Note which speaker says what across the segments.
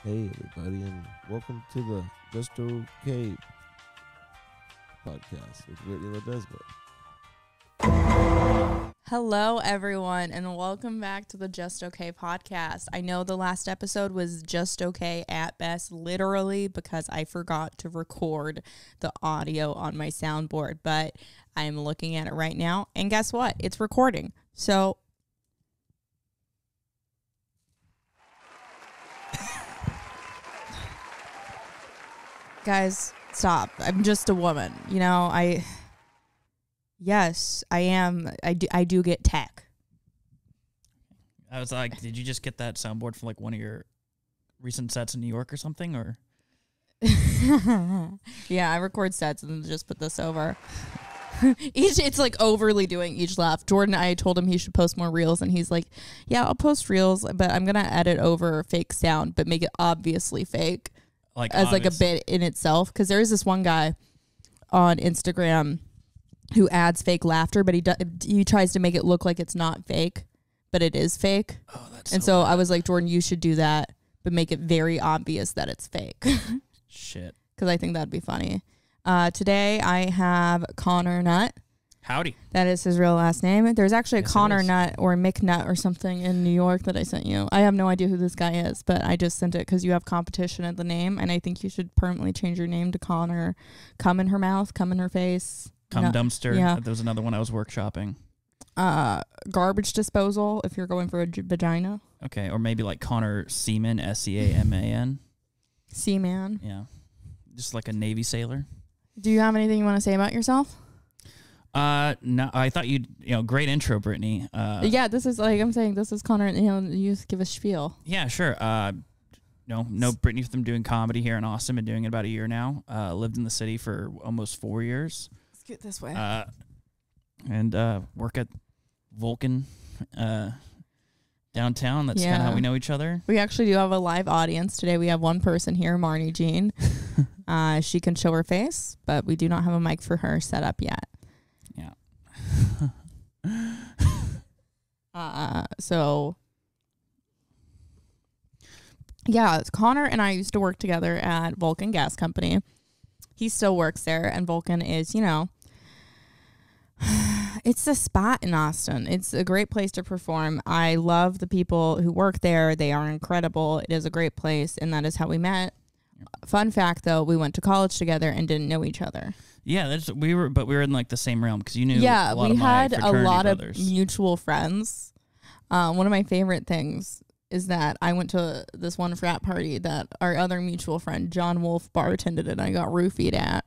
Speaker 1: Hey everybody, and welcome to the Just Okay podcast with Whitney Ledesma.
Speaker 2: Hello, everyone, and welcome back to the Just Okay podcast. I know the last episode was just okay at best, literally, because I forgot to record the audio on my soundboard, but I'm looking at it right now, and guess what? It's recording. So, guys, stop. I'm just a woman. You know, Yes, I am. I do get tech.
Speaker 3: I was like, did you just get that soundboard from like one of your recent sets in New York or something? Or
Speaker 2: yeah, I record sets and then just put this over. It's like overly doing each laugh. Jordan, I told him he should post more reels, and he's like, yeah, I'll post reels, but I'm gonna edit over fake sound, but make it obviously fake, like as like a bit in itself. Because there is this one guy on Instagram who adds fake laughter, but he tries to make it look like it's not fake, but it is fake. Oh, that's and so bad. I was like, Jordan, you should do that, but make it very obvious that it's fake.
Speaker 3: Shit.
Speaker 2: Because I think that'd be funny. Today I have Connor Nutt.
Speaker 3: Howdy.
Speaker 2: That is his real last name. There's actually a Connor Nutt or Mick Nutt or something in New York that I sent you. I have no idea who this guy is, but I just sent it because you have competition at the name, and I think you should permanently change your name to Connor. Come in her mouth, come in her face.
Speaker 3: Dumpster.
Speaker 2: Yeah.
Speaker 3: There was another one I was workshopping.
Speaker 2: Garbage disposal if you're going for a vagina.
Speaker 3: Okay, or maybe like Connor Seaman, S-E-A-M-A-N.
Speaker 2: Seaman.
Speaker 3: Yeah. Just like a Navy sailor.
Speaker 2: Do you have anything you want to say about yourself?
Speaker 3: No, I thought great intro, Brittany.
Speaker 2: Yeah, this is like I'm saying, this is Connor, you just give a spiel.
Speaker 3: Yeah, sure. No, Brittany from doing comedy here in Austin. Been doing it about a year now. Lived in the city for almost 4 years.
Speaker 2: Let's get this way.
Speaker 3: And work at Vulcan downtown. That's kind of how we know each other.
Speaker 2: We actually do have a live audience today. We have one person here, Marnie Jean. She can show her face, but we do not have a mic for her set up yet.
Speaker 3: Yeah.
Speaker 2: So yeah, Connor and I used to work together at Vulcan Gas Company. He still works there, and Vulcan is, it's a spot in Austin. It's a great place to perform. I love the people who work there. They are incredible. It is a great place, and that is how we met. Fun fact, though, we went to college together and didn't know each other.
Speaker 3: Yeah, we were in like the same realm because you knew.
Speaker 2: Yeah,
Speaker 3: a lot
Speaker 2: we
Speaker 3: of
Speaker 2: had
Speaker 3: my
Speaker 2: a lot
Speaker 3: brothers.
Speaker 2: of mutual friends. One of my favorite things is that I went to this one frat party that our other mutual friend John Wolf bartended, and I got roofied at.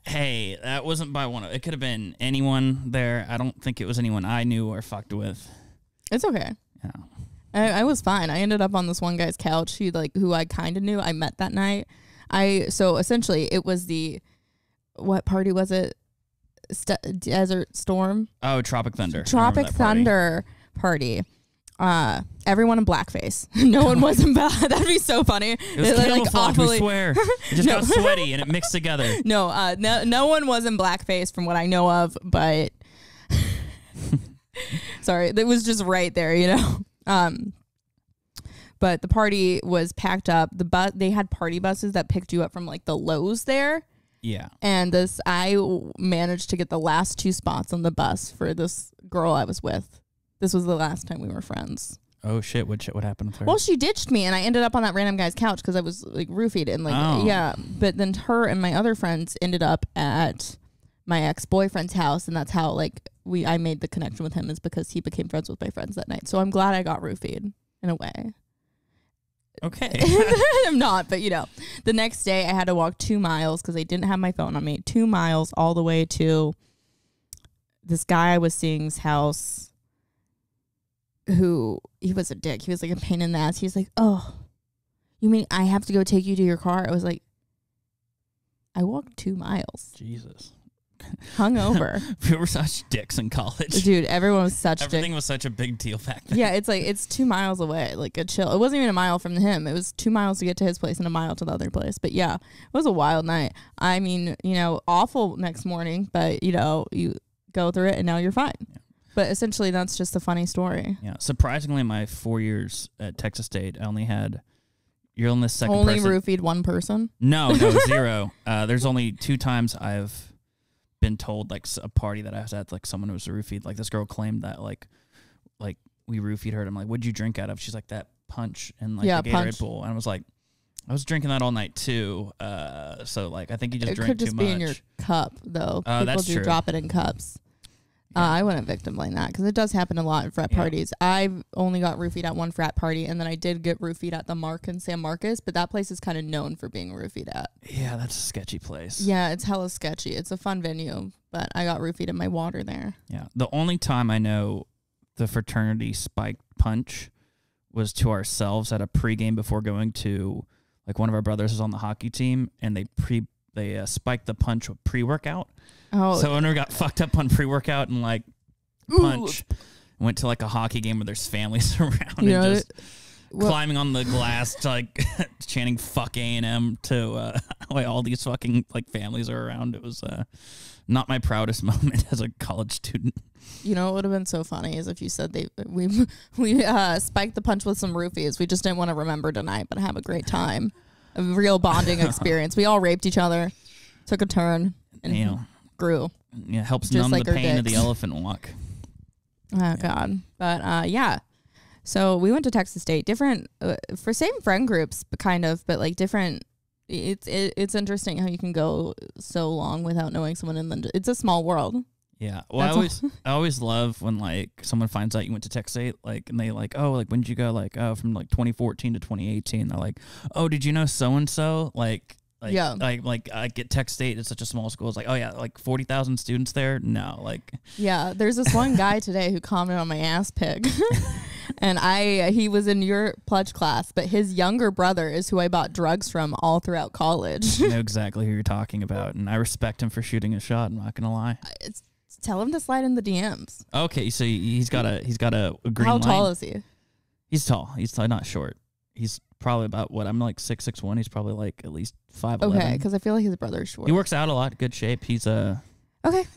Speaker 3: Hey, that wasn't by one. It could have been anyone there. I don't think it was anyone I knew or fucked with.
Speaker 2: It's okay.
Speaker 3: Yeah.
Speaker 2: I was fine. I ended up on this one guy's couch who I kind of knew. I met that night. So essentially it was what party was it? Desert Storm?
Speaker 3: Oh, Tropic Thunder.
Speaker 2: Tropic Thunder party. Everyone in blackface. No one was in black. That'd be so funny.
Speaker 3: It was camouflage, we swear. It just got sweaty and it mixed together.
Speaker 2: No one was in blackface from what I know of, but sorry, it was just right there, But the party was packed up. They had party buses that picked you up from like the Lowe's there.
Speaker 3: Yeah. And
Speaker 2: I managed to get the last 2 spots on the bus for this girl I was with. This was the last time we were friends.
Speaker 3: Oh shit! What happened with her?
Speaker 2: Well, she ditched me, and I ended up on that random guy's couch because I was like roofied and yeah. But then her and my other friends ended up at my ex-boyfriend's house, and that's how I made the connection with him, is because he became friends with my friends that night. So I'm glad I got roofied in a way.
Speaker 3: Okay.
Speaker 2: I'm not, but the next day I had to walk 2 miles because I didn't have my phone on me. 2 miles all the way to this guy I was seeing's house. He was a dick. He was like a pain in the ass. He's like, oh, you mean I have to go take you to your car? I was like, I walked 2 miles.
Speaker 3: Jesus.
Speaker 2: Hungover.
Speaker 3: We were such dicks in college.
Speaker 2: Dude, everyone was such
Speaker 3: Everything was such a big deal back then.
Speaker 2: Yeah, it's 2 miles away, like a chill. It wasn't even a mile from him. It was 2 miles to get to his place and a mile to the other place. But yeah, it was a wild night. I mean, awful next morning, but you go through it and now you're fine.
Speaker 3: Yeah.
Speaker 2: But essentially, that's just a funny story.
Speaker 3: Yeah. Surprisingly, my 4 years at Texas State, I only had. You're on the second
Speaker 2: Only
Speaker 3: person.
Speaker 2: roofied one person?
Speaker 3: No, 0. There's only 2 times I've been told, like, a party that I was at, like, someone was roofied. Like, this girl claimed that, like we roofied her. And I'm like, what'd you drink out of? She's like, that punch and, like, the Gatorade
Speaker 2: punch.
Speaker 3: bowl. And I was like, I was drinking that all night, too. So, like, I think you just drank too much.
Speaker 2: It could just be in your cup, though. People
Speaker 3: That's
Speaker 2: do
Speaker 3: true.
Speaker 2: drop it in cups.
Speaker 3: Yeah.
Speaker 2: I wouldn't victim blame that because it does happen a lot in frat parties. I've only got roofied at one frat party, and then I did get roofied at the Mark in San Marcos, but that place is kind of known for being roofied at.
Speaker 3: Yeah, that's a sketchy place.
Speaker 2: Yeah, it's hella sketchy. It's a fun venue, but I got roofied in my water there.
Speaker 3: Yeah. The only time I know the fraternity spiked punch was to ourselves at a pregame before going to, like, one of our brothers was on the hockey team, and they spiked the punch with pre-workout.
Speaker 2: Oh,
Speaker 3: So owner got fucked up on pre-workout and, like, punch. Went to, like, a hockey game where there's families around and just climbing on the glass, to, like, chanting "fuck A&M" to like all these fucking, like, families are around. It was not my proudest moment as a college student.
Speaker 2: You know what would have been so funny is if you said we spiked the punch with some roofies. We just didn't want to remember tonight, but have a great time. A real bonding experience. We all raped each other, took a turn, and grew.
Speaker 3: Yeah, helps
Speaker 2: Just
Speaker 3: numb
Speaker 2: like
Speaker 3: the
Speaker 2: our
Speaker 3: pain of the
Speaker 2: dicks.
Speaker 3: elephant walk.
Speaker 2: Oh, God. But, yeah. So we went to Texas State. Different, for same friend groups, but kind of, but, like, different. It's interesting how you can go so long without knowing someone, and then it's a small world.
Speaker 3: Yeah. Well, I always love when, like, someone finds out you went to Texas State, like, and they like, oh, like, when did you go? Like, oh, from, like, 2014 to 2018. They're like, oh, did you know so-and-so? Like
Speaker 2: Yeah.
Speaker 3: Like I get Texas State. It's such a small school. It's like, oh yeah, like 40,000 students there. No, like.
Speaker 2: Yeah. There's this one guy today who commented on my ass pic. And he was in your pledge class, but his younger brother is who I bought drugs from all throughout college.
Speaker 3: I know exactly who you're talking about, and I respect him for shooting a shot. I'm not gonna lie.
Speaker 2: Tell him to slide in the DMs.
Speaker 3: Okay, so he's got a green
Speaker 2: How
Speaker 3: light.
Speaker 2: tall is he?
Speaker 3: He's tall. He's not short. He's probably about what I'm like 6'1". He's probably like at least 5'11".
Speaker 2: Okay, because I feel like his brother's short.
Speaker 3: He works out a lot. Good shape. He's
Speaker 2: okay.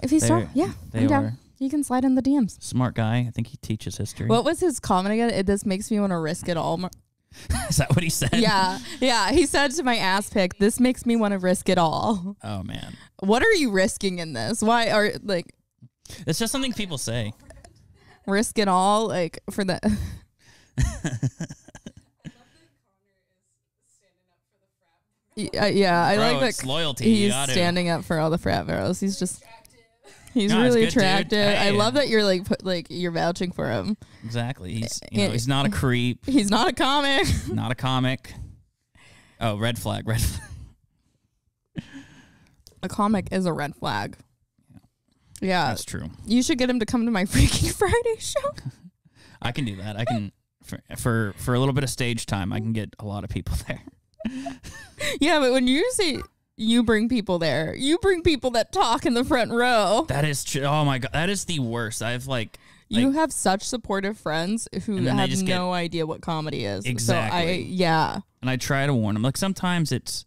Speaker 2: If he's tall, yeah, I'm down. You can slide in the DMs.
Speaker 3: Smart guy. I think he teaches history.
Speaker 2: What was his comment again? This makes me want to risk it all.
Speaker 3: Is that what he said?
Speaker 2: Yeah. He said to my ass pic, "This makes me want to risk it all."
Speaker 3: Oh man.
Speaker 2: What are you risking in this? Why are like?
Speaker 3: It's just something people say.
Speaker 2: Risk it all, like for the. Yeah, I
Speaker 3: Bro,
Speaker 2: like that.
Speaker 3: It's loyalty.
Speaker 2: He's standing up for all the frat bros. He's just. He's
Speaker 3: No,
Speaker 2: really
Speaker 3: it's good, dude.
Speaker 2: attractive.
Speaker 3: Hey.
Speaker 2: I love that you're like you're vouching for him.
Speaker 3: Exactly. He's he's not a creep.
Speaker 2: He's not a comic.
Speaker 3: Not a comic. Oh, red flag. Red flag.
Speaker 2: A comic is a red flag. Yeah,
Speaker 3: That's true.
Speaker 2: you should get him to come to my Freaky Friday show.
Speaker 3: I can do that. I can for a little bit of stage time. I can get a lot of people there.
Speaker 2: Yeah, but when you say you bring people there, you bring people that talk in the front row.
Speaker 3: That is true. Oh my god, that is the worst. I've like
Speaker 2: You have such supportive friends who
Speaker 3: And then they
Speaker 2: have
Speaker 3: just
Speaker 2: no idea what comedy is.
Speaker 3: Exactly.
Speaker 2: So
Speaker 3: and I try to warn them. Like sometimes it's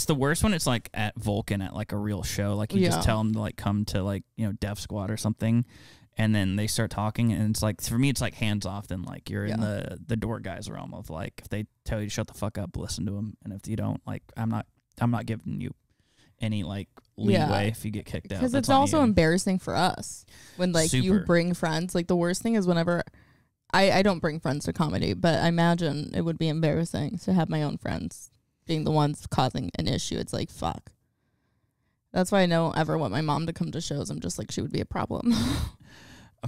Speaker 3: the worst when it's like at Vulcan at like a real show. Like you just tell them to like come to like, you know, Def Squad or something, and then they start talking, and it's like for me it's like hands off. Then like you're in the door guys realm of like if they tell you to shut the fuck up, listen to them, and if you don't, like I'm not giving you any like leeway if you get kicked out.
Speaker 2: Because it's also embarrassing for us when like you bring friends. Like the worst thing is whenever I don't bring friends to comedy, but I imagine it would be embarrassing to have my own friends being the ones causing an issue. It's like, fuck. That's why I don't ever want my mom to come to shows. I'm just like, she would be a problem.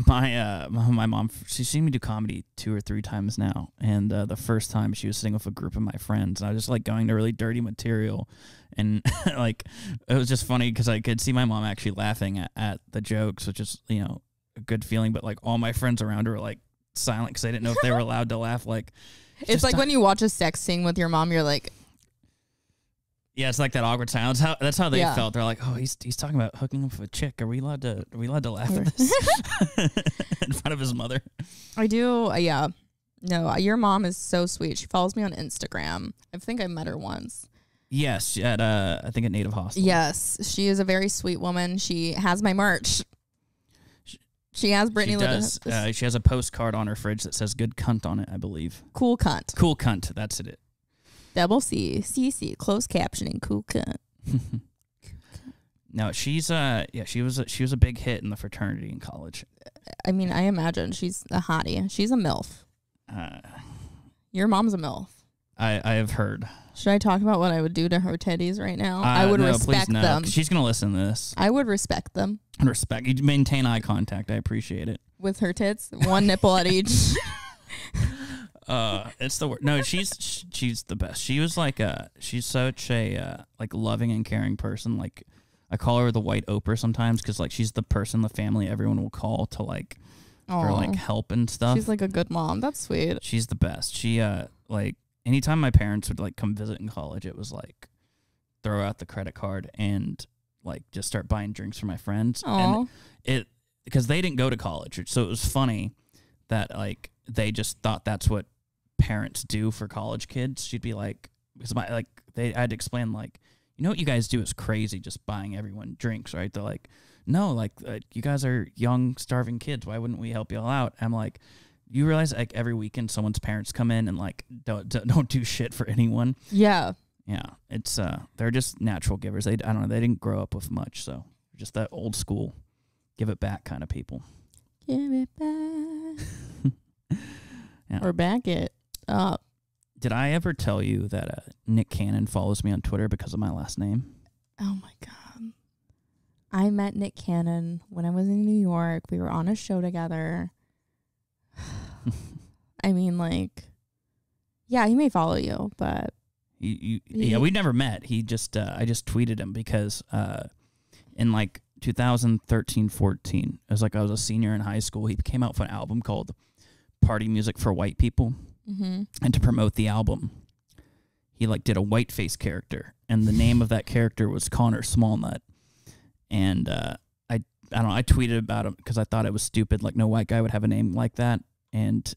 Speaker 3: My mom, she's seen me do comedy 2 or 3 times now, and the first time she was sitting with a group of my friends, and I was just like going to really dirty material, and like it was just funny because I could see my mom actually laughing at the jokes, which is, you know, a good feeling, but like all my friends around her were like silent because they didn't know if they were allowed to laugh. Like
Speaker 2: it's like when you watch a sex scene with your mom, you're like,
Speaker 3: yeah, it's like that awkward silence. That's how they felt. They're like, oh, he's talking about hooking up with a chick. Are we allowed to laugh at this in front of his mother?
Speaker 2: I do. Yeah. No, your mom is so sweet. She follows me on Instagram. I think I met her once.
Speaker 3: Yes, at I think at Native Hostel.
Speaker 2: Yes, she is a very sweet woman. She has my merch. She has Brittany.
Speaker 3: She has a postcard on her fridge that says "Good cunt" on it, I believe.
Speaker 2: Cool cunt.
Speaker 3: Cool cunt. That's it.
Speaker 2: Double C, CC, closed captioning. Cool cunt.
Speaker 3: No, she was a big hit in the fraternity in college.
Speaker 2: I mean, I imagine she's a hottie. She's a MILF. Your mom's a MILF.
Speaker 3: I have heard.
Speaker 2: Should I talk about what I would do to her titties right now? I would respect them.
Speaker 3: She's gonna listen to this.
Speaker 2: I would respect them.
Speaker 3: Respect. You maintain eye contact. I appreciate it.
Speaker 2: With her tits, one nipple at each.
Speaker 3: It's the word. No, she's the best. She was she's such a like loving and caring person. Like I call her the white Oprah sometimes because like she's the person in the family everyone will call to like for like help and stuff.
Speaker 2: She's like a good mom. That's sweet. She's
Speaker 3: the best. She like anytime my parents would like come visit in college, it was like throw out the credit card and like just start buying drinks for my friends.
Speaker 2: Aww.
Speaker 3: And because they didn't go to college, so it was funny that like they just thought that's what parents do for college kids. She'd be like, because I had to explain like, you know what you guys do is crazy, just buying everyone drinks, right? They're like, no, like you guys are young, starving kids. Why wouldn't we help you all out? I'm like, you realize like every weekend someone's parents come in and like don't do shit for anyone.
Speaker 2: Yeah.
Speaker 3: Yeah. It's they're just natural givers. I don't know. They didn't grow up with much, so just that old school, give it back kind of people.
Speaker 2: Give it back.
Speaker 3: Yeah.
Speaker 2: Or back it up.
Speaker 3: Did I ever tell you that Nick Cannon follows me on Twitter because of my last name?
Speaker 2: Oh my God. I met Nick Cannon when I was in New York. We were on a show together. I mean, like, yeah, he may follow you, but
Speaker 3: yeah, we never met. He just I just tweeted him because in like 2013-14, it was like I was a senior in high school. He came out with an album called Party Music for White People, and to promote the album, he like did a whiteface character, and the name of that character was Connor Smallnut, and I don't know, I tweeted about him because I thought it was stupid. Like, no white guy would have a name like that. And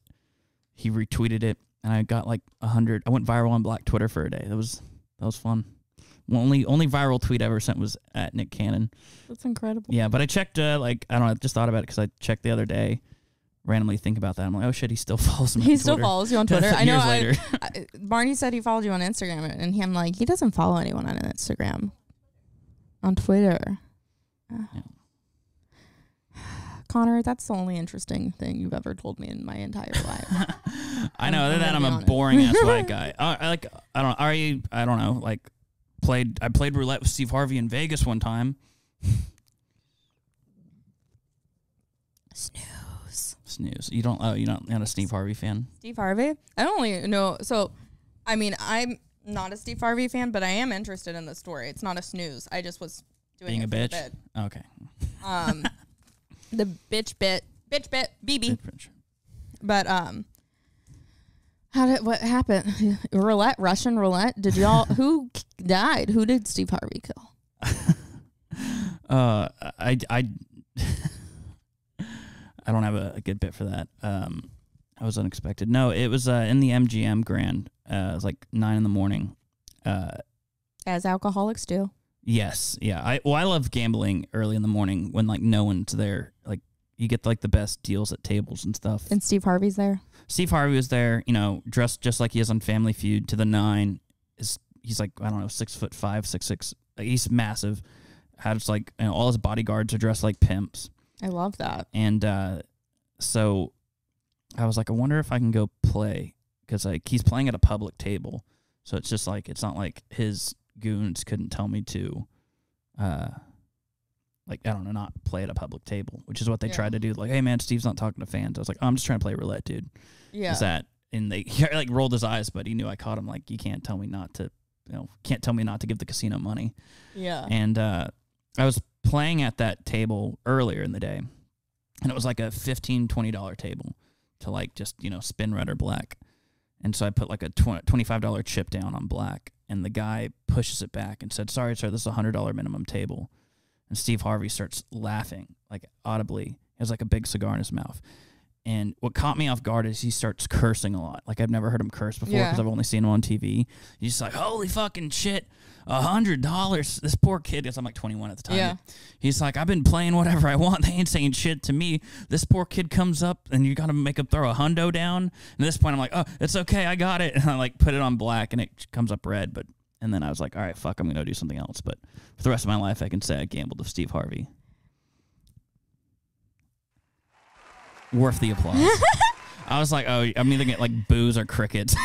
Speaker 3: he retweeted it, and I got like 100. I went viral on Black Twitter for a day. That was fun. Only viral tweet I ever sent was at Nick Cannon.
Speaker 2: That's incredible.
Speaker 3: Yeah, but I checked, like, I don't know, I just thought about it because I checked the other day, randomly think about that. I'm like, oh shit, he still follows me on Twitter.
Speaker 2: He still follows you on Twitter. I know.
Speaker 3: Years later.
Speaker 2: Barney said he followed you on Instagram, and I'm like, he doesn't follow anyone on Instagram. On Twitter.
Speaker 3: Yeah.
Speaker 2: Connor, that's the only interesting thing you've ever told me in my entire life.
Speaker 3: I know. Other than that, I'm a boring ass white guy. I don't know. Like, I played roulette with Steve Harvey in Vegas one time. Snooze. You're not a Steve Harvey fan?
Speaker 2: Steve Harvey? I don't really know. So, I mean, I'm not a Steve Harvey fan, but I am interested in the story. It's not a snooze. I just was doing
Speaker 3: being
Speaker 2: it
Speaker 3: a bitch. Okay.
Speaker 2: The bitch bit, BB. But what happened? Russian roulette. Did y'all? Who died? Who did Steve Harvey kill?
Speaker 3: I don't have a good bit for that. I was unexpected. No, it was in the MGM Grand. It was like 9 a.m.
Speaker 2: As alcoholics do.
Speaker 3: Yes, yeah. I love gambling early in the morning when like no one's there. Like you get like the best deals at tables and stuff.
Speaker 2: And Steve Harvey's there.
Speaker 3: Steve Harvey was there, dressed just like he is on Family Feud to the 9. He's like, I don't know, 6'5", 6'6". He's massive. Had just like all his bodyguards are dressed like pimps.
Speaker 2: I love that.
Speaker 3: And so I was like, I wonder if I can go play because like he's playing at a public table, so it's just like it's not like his goons couldn't tell me to, like, I don't know, not play at a public table, which is what they tried to do. Like, hey, man, Steve's not talking to fans. I was like, oh, I'm just trying to play roulette, dude.
Speaker 2: Yeah.
Speaker 3: Is that? And he like rolled his eyes, but he knew I caught him. Like, you can't tell me not to, can't tell me not to give the casino money.
Speaker 2: Yeah.
Speaker 3: And I was playing at that table earlier in the day, and it was like a $15, $20 table to like just, spin red or black. And so I put like a $25 chip down on black, and the guy pushes it back and said, sorry, sir, this is a $100 minimum table. And Steve Harvey starts laughing, like audibly. He has like a big cigar in his mouth. And what caught me off guard is he starts cursing a lot. Like, I've never heard him curse before because I've only seen him on TV. He's just like, holy fucking shit, $100. This poor kid, because I'm like 21 at the time.
Speaker 2: Yeah.
Speaker 3: He's like, I've been playing whatever I want. They ain't saying shit to me. This poor kid comes up, and you got to make him throw a hundo down. And at this point, I'm like, oh, it's okay, I got it. And I like put it on black, and it comes up red. And then I was like, all right, fuck, I'm going to do something else. But for the rest of my life, I can say I gambled with Steve Harvey. Worth the applause. I was like, oh, I'm either getting like boos or crickets.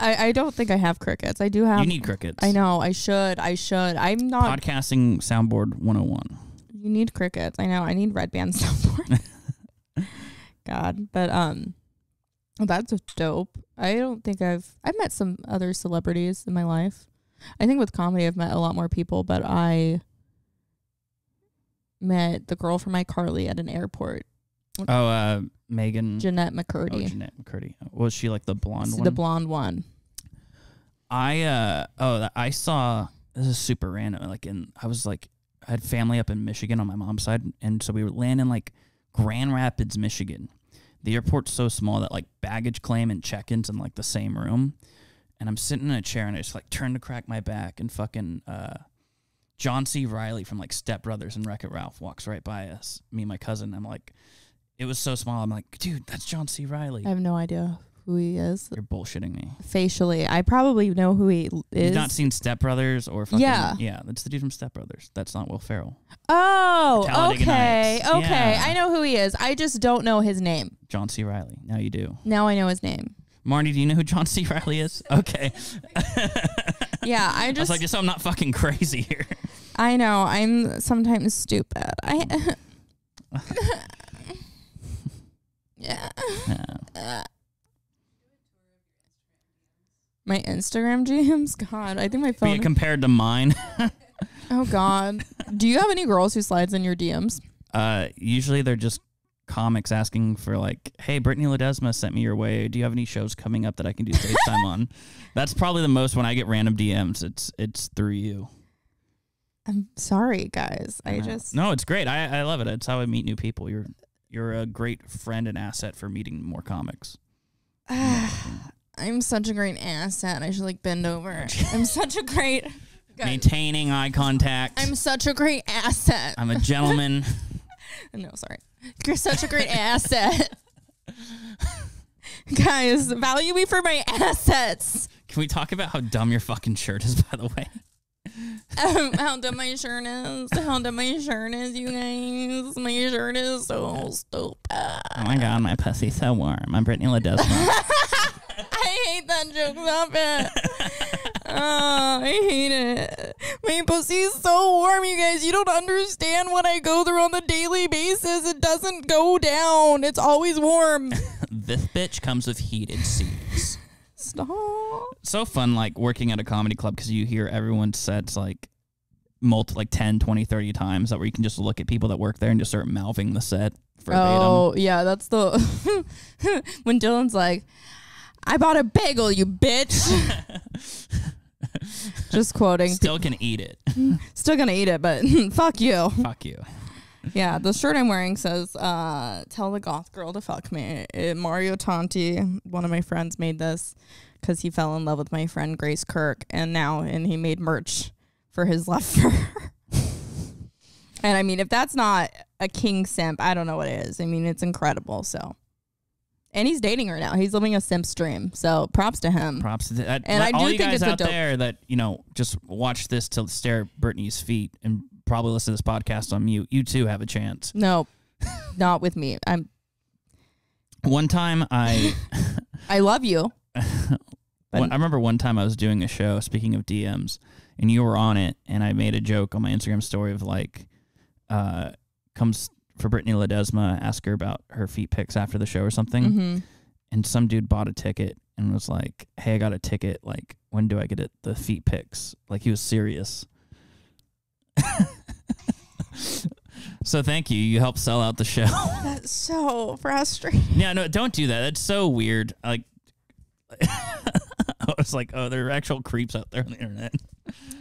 Speaker 2: I don't think I have crickets. I do have.
Speaker 3: You need crickets.
Speaker 2: I know. I should. I'm not.
Speaker 3: Podcasting soundboard 101.
Speaker 2: You need crickets. I know. I need red band soundboard. God, but that's dope. I don't think I've met some other celebrities in my life. I think with comedy I've met a lot more people, but I met the girl from iCarly at an airport.
Speaker 3: Oh, Megan.
Speaker 2: Jeanette McCurdy.
Speaker 3: Oh, Jeanette McCurdy. Was she like the blonde one?
Speaker 2: The blonde one.
Speaker 3: I saw, this is super random. I had family up in Michigan on my mom's side. And so we were landing like Grand Rapids, Michigan. The airport's so small that like baggage claim and check-ins in like the same room. And I'm sitting in a chair and I just like turn to crack my back and fucking, John C. Reilly from like Step Brothers and Wreck-It Ralph walks right by us, me and my cousin. I'm like, it was so small. I'm like, dude, that's John C. Reilly.
Speaker 2: I have no idea who he is.
Speaker 3: You're bullshitting me.
Speaker 2: Facially, I probably know who he is.
Speaker 3: You've not seen Step Brothers or fucking... Yeah, that's the dude from Step Brothers. That's not Will Ferrell.
Speaker 2: Oh, okay.
Speaker 3: Nights.
Speaker 2: Okay,
Speaker 3: Yeah.
Speaker 2: I know who he is. I just don't know his name.
Speaker 3: John C. Reilly. Now you do.
Speaker 2: Now I know his name.
Speaker 3: Marnie, do you know who John C. Reilly is? Okay.
Speaker 2: Yeah, I
Speaker 3: was like, just so I'm not fucking crazy here.
Speaker 2: I know. I'm sometimes stupid. Yeah. My Instagram DMs? God, I think my phone...
Speaker 3: Compared to mine.
Speaker 2: Oh, God. Do you have any girls who slides in your DMs?
Speaker 3: Usually they're just comics asking for like, hey, Brittany Ledesma sent me your way. Do you have any shows coming up that I can do stage time on? That's probably the most when I get random DMs. It's through you.
Speaker 2: I'm sorry, guys.
Speaker 3: No, it's great. I love it. It's how I meet new people. You're a great friend and asset for meeting more comics.
Speaker 2: I'm such a great asset. I should like bend over. I'm such a great...
Speaker 3: Maintaining eye contact.
Speaker 2: I'm such a great asset.
Speaker 3: I'm a gentleman.
Speaker 2: No, sorry. You're such a great asset. Guys, value me for my assets.
Speaker 3: Can we talk about how dumb your fucking shirt is, by the way?
Speaker 2: How dumb my shirt is. How dumb my shirt is, you guys. My shirt is so stupid.
Speaker 3: Oh my God, my pussy's so warm. I'm Brittany Ledesma.
Speaker 2: I hate that joke. Stop it. Oh, I hate it. My pussy's so warm, you guys. You don't understand what I go through on the daily basis. It doesn't go down. It's always warm.
Speaker 3: This bitch comes with heated seats.
Speaker 2: Stop.
Speaker 3: So fun, like, working at a comedy club because you hear everyone's sets, like, 10, 20, 30 times that where you can just look at people that work there and just start mouthing the set verbatim.
Speaker 2: Oh, yeah, that's the... when Dylan's like, I bought a bagel, you bitch. Just quoting.
Speaker 3: Still can eat it.
Speaker 2: Still gonna eat it, but fuck you.
Speaker 3: Fuck you.
Speaker 2: Yeah, the shirt I'm wearing says, tell the goth girl to fuck me. Mario Tanti, one of my friends, made this because he fell in love with my friend Grace Kirk, and he made merch for his left fur. And I mean, if that's not a king simp, I don't know what it is. I mean, it's incredible, so... And he's dating her now. He's living a simp stream. So props to him.
Speaker 3: Props to that.
Speaker 2: And I do think it's
Speaker 3: out there that, just watch this to stare at Brittany's feet and probably listen to this podcast on mute. You too have a chance.
Speaker 2: No, not with me.
Speaker 3: One time I
Speaker 2: love you.
Speaker 3: I remember one time I was doing a show, speaking of DMs, and you were on it, and I made a joke on my Instagram story of like, comes for Brittany Ledesma, ask her about her feet pics after the show or something. Mm-hmm. And some dude bought a ticket and was like, hey, I got a ticket. Like, when do I get the feet pics? Like, he was serious. So thank you. You helped sell out the show.
Speaker 2: That's so frustrating.
Speaker 3: Yeah, no, don't do that. That's so weird. Like, I was like, oh, there are actual creeps out there on the internet.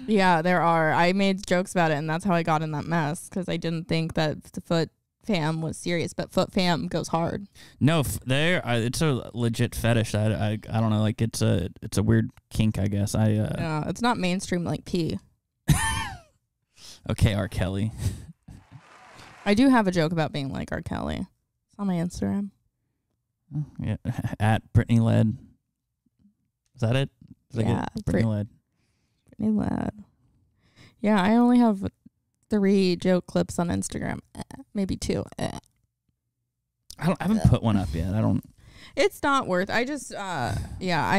Speaker 2: Yeah, there are. I made jokes about it, and that's how I got in that mess, because I didn't think that the foot Fam was serious, but Foot Fam goes hard.
Speaker 3: No, it's a legit fetish. I don't know, like it's a weird kink, I guess.
Speaker 2: It's not mainstream like P.
Speaker 3: Okay, R. Kelly.
Speaker 2: I do have a joke about being like R. Kelly. It's on my Instagram.
Speaker 3: Yeah, at Brittany Led. Is that it?
Speaker 2: Yeah,
Speaker 3: Brittany Led.
Speaker 2: Brittany Led. Yeah, I only have 3 joke clips on Instagram. Maybe 2.
Speaker 3: I haven't put one up yet. I don't.
Speaker 2: It's not worth. I just, I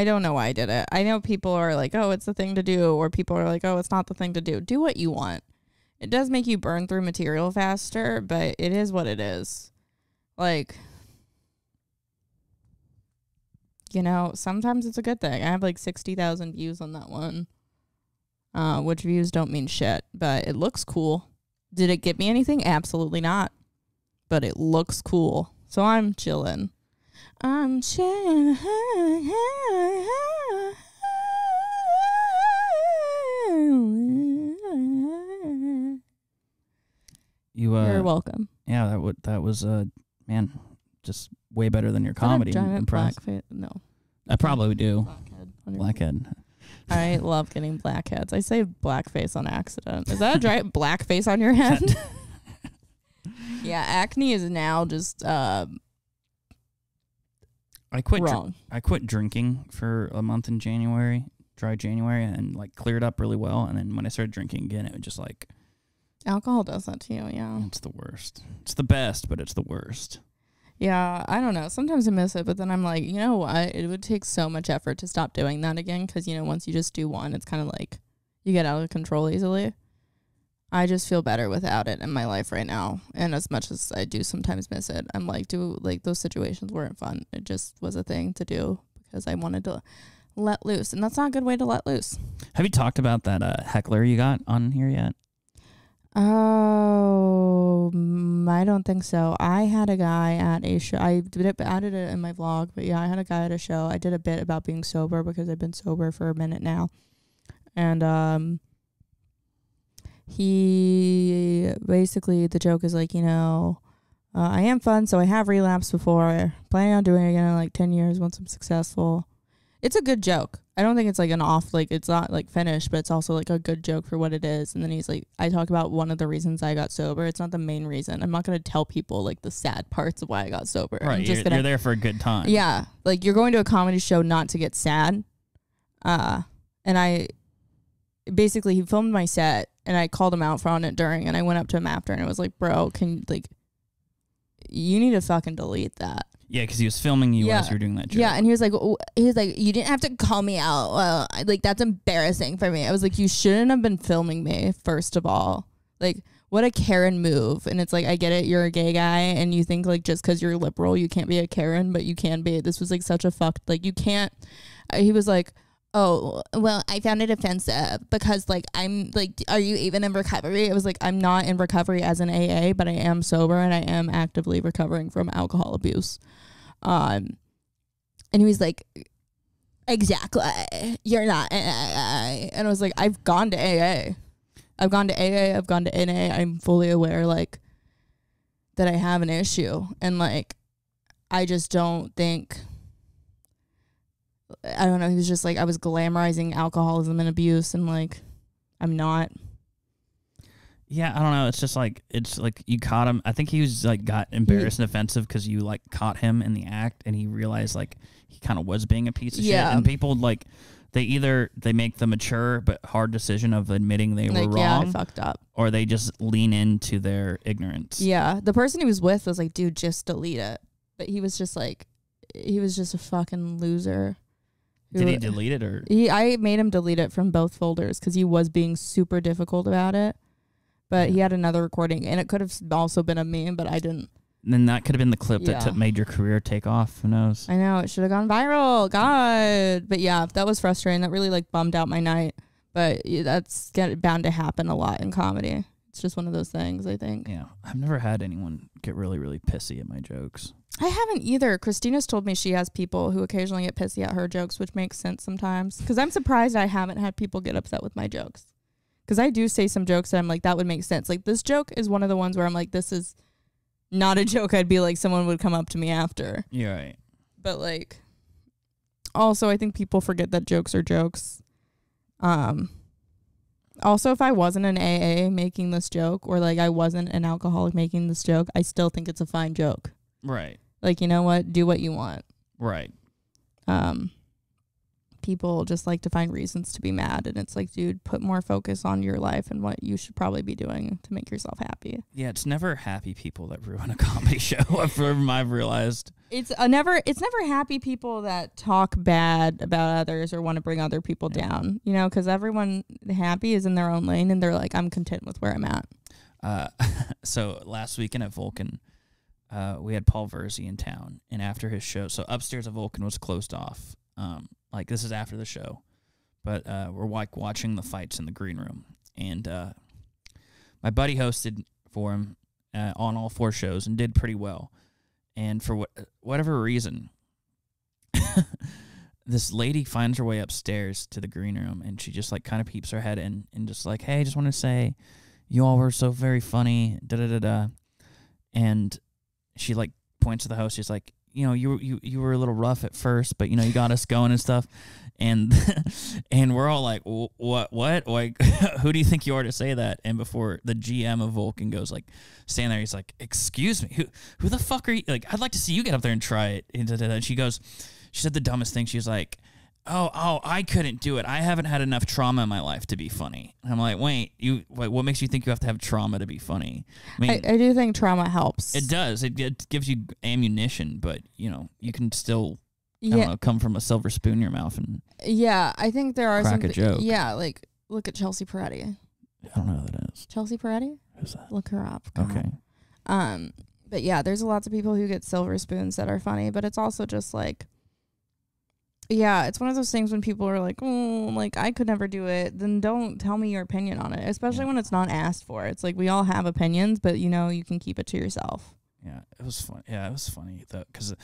Speaker 2: don't know why I did it. I know people are like, oh, it's the thing to do, or people are like, oh, it's not the thing to do. Do what you want. It does make you burn through material faster, but it is what it is. Like, you know, sometimes it's a good thing. I have like 60,000 views on that one, which views don't mean shit, but it looks cool. Did it get me anything? Absolutely not. But it looks cool. So I'm chilling. I'm chilling. You're welcome.
Speaker 3: Yeah, that was man, just way better than your comedy.
Speaker 2: Giant blackface? No,
Speaker 3: I probably do.
Speaker 2: Blackhead. I love getting blackheads. I say blackface on accident. Is that a giant blackface on your head? Yeah, acne is now just
Speaker 3: I quit
Speaker 2: wrong.
Speaker 3: I quit drinking for a month in January, dry January, and like cleared up really well. And then when I started drinking again, it was just like
Speaker 2: alcohol does that to you. Yeah,
Speaker 3: it's the worst. It's the best, but it's the worst.
Speaker 2: Yeah, I don't know. Sometimes I miss it, but then I'm like, you know what? It would take so much effort to stop doing that again, because, you know, once you just do one, it's kind of like you get out of control easily. I just feel better without it in my life right now. And as much as I do sometimes miss it, I'm like, those situations weren't fun. It just was a thing to do because I wanted to let loose. And that's not a good way to let loose.
Speaker 3: Have you talked about that heckler you got on here yet?
Speaker 2: Oh, I don't think so. I had a guy at a show. I added it in my vlog, but yeah, I had a guy at a show. I did a bit about being sober because I've been sober for a minute now. And he basically, the joke is like, you know, I am fun, so I have relapsed before. Planning on doing it again in like 10 years once I'm successful. It's a good joke. I don't think it's like it's not like finished, but it's also like a good joke for what it is. And then he's like, I talk about one of the reasons I got sober. It's not the main reason. I'm not going to tell people like the sad parts of why I got sober.
Speaker 3: Right. You're there for a good time.
Speaker 2: Yeah. Like you're going to a comedy show not to get sad. And I basically, he filmed my set and I called him out on it during, and I went up to him after and I was like, bro, you need to fucking delete that.
Speaker 3: Yeah, because he was filming you as you were doing that joke.
Speaker 2: Yeah, and he was like, you didn't have to call me out. Well, like, that's embarrassing for me. I was like, you shouldn't have been filming me, first of all. Like, what a Karen move. And it's like, I get it, you're a gay guy, and you think, like, just because you're liberal, you can't be a Karen, but you can be. This was, like, such a like, you can't. He was like, oh, well, I found it offensive because, like, I'm, like, are you even in recovery? I was like, I'm not in recovery as an AA, but I am sober and I am actively recovering from alcohol abuse. And he was like, exactly, you're not an AA. And I was like, I've gone to AA. I've gone to AA. I've gone to NA. I'm fully aware, like, that I have an issue. And, like, I just don't think... I don't know. He was just like, I was glamorizing alcoholism and abuse, and like, I'm not.
Speaker 3: Yeah, I don't know. It's like you caught him. I think he was like got embarrassed and offensive because you like caught him in the act, and he realized like he kind of was being a piece of shit. And people like they make the mature but hard decision of admitting they were wrong.
Speaker 2: Yeah, I fucked up.
Speaker 3: Or they just lean into their ignorance. Yeah,
Speaker 2: the person he was with was like, dude, just delete it. But he was just like, he was just a fucking loser.
Speaker 3: Did he delete it or?
Speaker 2: I made him delete it from both folders because he was being super difficult about it. But he had another recording, and it could have also been of me, but I didn't.
Speaker 3: And then that could have been the clip that made your career take off. Who knows?
Speaker 2: I know. It should have gone viral. God. But yeah, that was frustrating. That really like bummed out my night. But that's bound to happen a lot in comedy. It's just one of those things, I think.
Speaker 3: Yeah. I've never had anyone get really, really pissy at my jokes.
Speaker 2: I haven't either. Christina's told me she has people who occasionally get pissy at her jokes, which makes sense sometimes. Because I'm surprised I haven't had people get upset with my jokes. Because I do say some jokes that I'm like, that would make sense. Like, this joke is one of the ones where I'm like, this is not a joke I'd be like someone would come up to me after.
Speaker 3: You're right.
Speaker 2: But like, also I think people forget that jokes are jokes. Also, if I wasn't an AA making this joke, or like I wasn't an alcoholic making this joke, I still think it's a fine joke.
Speaker 3: Right.
Speaker 2: Like, you know what? Do what you want.
Speaker 3: Right.
Speaker 2: People just like to find reasons to be mad, and it's like, dude, put more focus on your life and what you should probably be doing to make yourself happy.
Speaker 3: Yeah, it's never happy people that ruin a comedy show. I've realized
Speaker 2: it's never happy people that talk bad about others or want to bring other people down. You know, because everyone happy is in their own lane, and they're like, I'm content with where I'm at.
Speaker 3: So last weekend at Vulcan, we had Paul Verzi in town, and after his show, so upstairs at Vulcan was closed off. Like this is after the show, but we're like watching the fights in the green room, and my buddy hosted for him on all 4 shows and did pretty well. And for whatever reason, this lady finds her way upstairs to the green room, and she just like kind of peeps her head in and just like, hey, I just want to say, you all were so very funny, da da da da, and she like points to the host. She's like, you know, you were a little rough at first, but you know, you got us going and stuff. And and we're all like, what? Like, who do you think you are to say that? And before the GM of Vulcan goes like, standing there, he's like, excuse me, who the fuck are you? Like, I'd like to see you get up there and try it. And she said the dumbest thing. She's like, oh, I couldn't do it. I haven't had enough trauma in my life to be funny. And I'm like, wait, what makes you think you have to have trauma to be funny? I mean,
Speaker 2: I do think trauma helps.
Speaker 3: It does. It gives you ammunition, but you know, you can still, I don't know, come from a silver spoon in your mouth and
Speaker 2: I think there are
Speaker 3: crack a joke.
Speaker 2: Yeah, like look at Chelsea Peretti.
Speaker 3: I don't know who that is.
Speaker 2: Chelsea Peretti?
Speaker 3: Who's that?
Speaker 2: Look her up.
Speaker 3: Okay.
Speaker 2: But yeah, there's lots of people who get silver spoons that are funny, but it's also just like, yeah, it's one of those things when people are like, oh, like, I could never do it. Then don't tell me your opinion on it, especially when it's not asked for. It's like we all have opinions, but, you know, you can keep it to yourself.
Speaker 3: Yeah, it was fun. Yeah, it was funny, though, because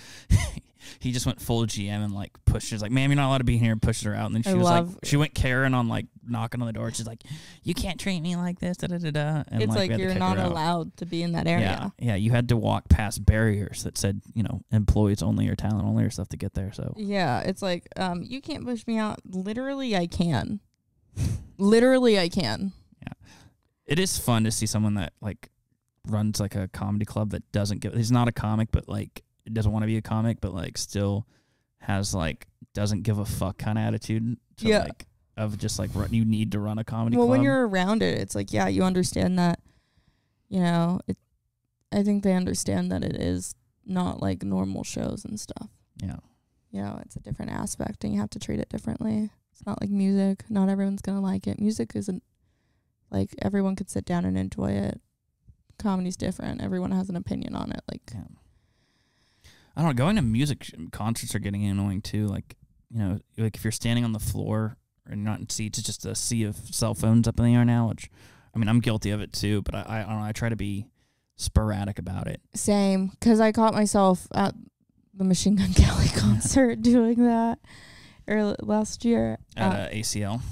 Speaker 3: he just went full GM and, like, pushed her. He's like, ma'am, you're not allowed to be here, and pushed her out. And then she was like, she went Karen on, like, knocking on the door. She's like, you can't treat me like this, da-da-da-da. And
Speaker 2: it's like you're not allowed to be in that area.
Speaker 3: Yeah, you had to walk past barriers that said, you know, employees only or talent only or stuff to get there. So
Speaker 2: yeah, it's like, you can't push me out. Literally, I can. Literally, I can.
Speaker 3: Yeah. It is fun to see someone that, like, runs like a comedy club that doesn't give, he's not a comic, but like doesn't want to be a comic, but like still has like doesn't give a fuck kind of attitude to like of just like you need to run a comedy club.
Speaker 2: Well, when you're around it, it's like, yeah, you understand that, you know, I think they understand that it is not like normal shows and stuff.
Speaker 3: Yeah.
Speaker 2: You know, it's a different aspect and you have to treat it differently. It's not like music. Not everyone's going to like it. Music isn't like everyone could sit down and enjoy it. Comedy's different. Everyone has an opinion on it. Like,
Speaker 3: yeah. I don't know. Going to music concerts are getting annoying too. Like, you know, like if you're standing on the floor and not in seats, it's just a sea of cell phones up in the air now. Which, I mean, I'm guilty of it too. But I don't know. I try to be sporadic about it.
Speaker 2: Same, because I caught myself at the Machine Gun Kelly concert doing that last year
Speaker 3: At ACL.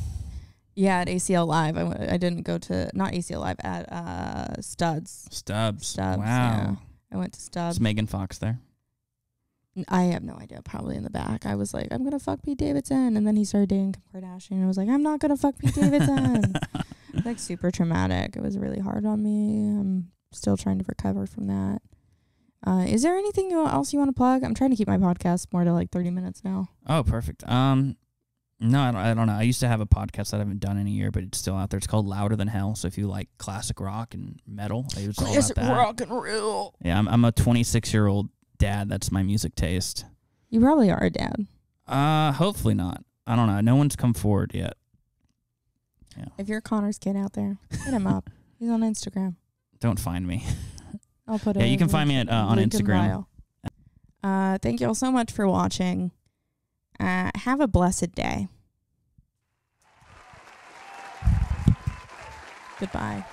Speaker 2: Yeah, at ACL Live. I didn't go to, not ACL Live, at Stubbs.
Speaker 3: Stubbs. Wow.
Speaker 2: Yeah. I went to Stubbs.
Speaker 3: Is Megan Fox there?
Speaker 2: I have no idea. Probably in the back. I was like, I'm going to fuck Pete Davidson. And then he started dating Kim Kardashian. And I was like, I'm not going to fuck Pete Davidson. Like super traumatic. It was really hard on me. I'm still trying to recover from that. Is there anything else you want to plug? I'm trying to keep my podcast more to like 30 minutes now.
Speaker 3: Oh, perfect. No, I don't know. I used to have a podcast that I haven't done in a year, but it's still out there. It's called Louder Than Hell. So if you like classic rock and metal, it's all about that.
Speaker 2: Rock and roll.
Speaker 3: Yeah, I'm a 26-year-old dad. That's my music taste.
Speaker 2: You probably are a dad.
Speaker 3: Hopefully not. I don't know. No one's come forward yet. Yeah.
Speaker 2: If you're Connor's kid out there, hit him up. He's on Instagram.
Speaker 3: Don't find me.
Speaker 2: I'll put it.
Speaker 3: Yeah, you can find me at on Instagram.
Speaker 2: Thank you all so much for watching. Have a blessed day. Goodbye.